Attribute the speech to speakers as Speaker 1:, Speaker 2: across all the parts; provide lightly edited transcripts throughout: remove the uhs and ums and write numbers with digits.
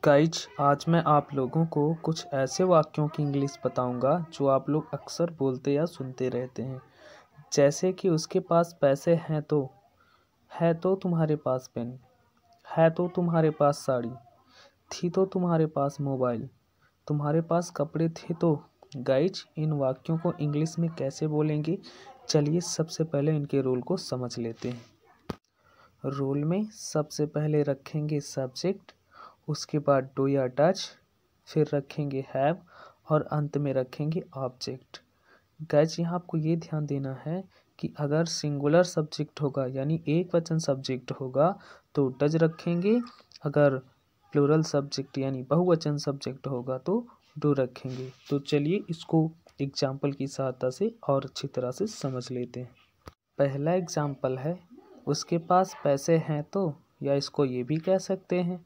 Speaker 1: Guys आज मैं आप लोगों को कुछ ऐसे वाक्यों की इंग्लिश बताऊंगा जो आप लोग अक्सर बोलते या सुनते रहते हैं। जैसे कि उसके पास पैसे हैं तो, है तो तुम्हारे पास पेन, है तो तुम्हारे पास साड़ी, थी तो तुम्हारे पास मोबाइल, तुम्हारे पास कपड़े थे तो। गाइज इन वाक्यों को इंग्लिश में कैसे बोलेंगे, चलिए सबसे पहले इनके रूल को समझ लेते हैं। रूल में सबसे पहले रखेंगे सब्जेक्ट, उसके बाद डू या डच, फिर रखेंगे हैव और अंत में रखेंगे ऑब्जेक्ट। गाइज यहाँ आपको ये ध्यान देना है कि अगर सिंगुलर सब्जेक्ट होगा यानी एक वचन सब्जेक्ट होगा तो डज रखेंगे, अगर प्लूरल सब्जेक्ट यानी बहुवचन सब्जेक्ट होगा तो डू रखेंगे। तो चलिए इसको एग्जाम्पल की सहायता से और अच्छी तरह से समझ लेते हैं। पहला एग्जाम्पल है, उसके पास पैसे हैं तो, या इसको ये भी कह सकते हैं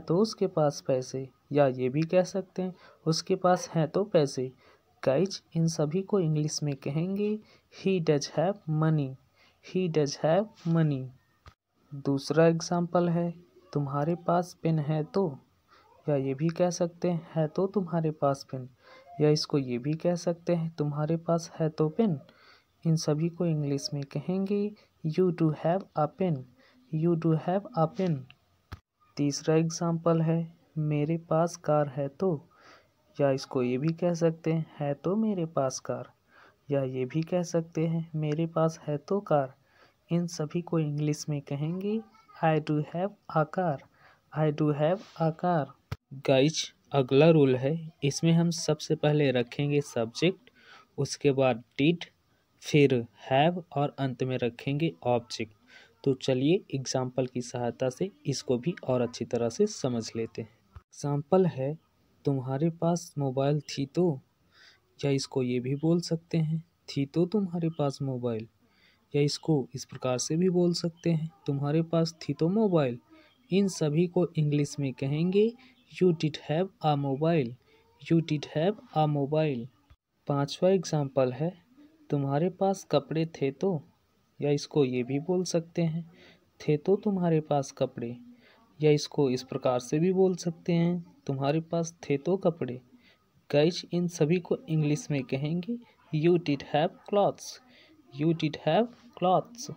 Speaker 1: तो उसके पास पैसे, या ये भी कह सकते हैं उसके पास हैं तो पैसे। गाइज इन सभी को इंग्लिश में कहेंगे he does have money, he does have money. दूसरा एग्जाम्पल है, तुम्हारे पास पेन है तो, या ये भी कह सकते हैं है तो तुम्हारे पास पेन, या इसको ये भी कह सकते हैं तुम्हारे पास है तो पेन। इन सभी को इंग्लिश में कहेंगे you do have a pen, you do have a pen. तीसरा एग्जाम्पल है, मेरे पास कार है तो, या इसको ये भी कह सकते हैं है तो मेरे पास कार, या ये भी कह सकते हैं मेरे पास है तो कार। इन सभी को इंग्लिश में कहेंगे I do have a car, I do have a car. Guys अगला रूल है, इसमें हम सबसे पहले रखेंगे सब्जेक्ट, उसके बाद डिड, फिर हैव और अंत में रखेंगे ऑब्जेक्ट। तो चलिए एग्जाम्पल की सहायता से इसको भी और अच्छी तरह से समझ लेते हैं। एग्जाम्पल है, तुम्हारे पास मोबाइल थी तो, या इसको ये भी बोल सकते हैं थी तो तुम्हारे पास मोबाइल, या इसको इस प्रकार से भी बोल सकते हैं तुम्हारे पास थी तो मोबाइल। इन सभी को इंग्लिश में कहेंगे you did have a mobile, you did have a mobile. पांचवा एग्जाम्पल है, तुम्हारे पास कपड़े थे तो, या इसको ये भी बोल सकते हैं थे तो तुम्हारे पास कपड़े, या इसको इस प्रकार से भी बोल सकते हैं तुम्हारे पास थे तो कपड़े। गाइज इन सभी को इंग्लिश में कहेंगे you did have clothes, you did have clothes.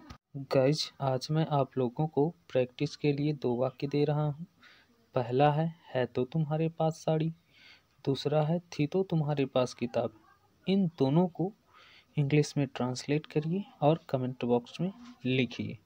Speaker 1: Guys आज मैं आप लोगों को प्रैक्टिस के लिए दो वाक्य दे रहा हूँ। पहला है तो तुम्हारे पास साड़ी, दूसरा है थी तो तुम्हारे पास किताब। इन दोनों को इंग्लिश में ट्रांसलेट करिए और कमेंट बॉक्स में लिखिए।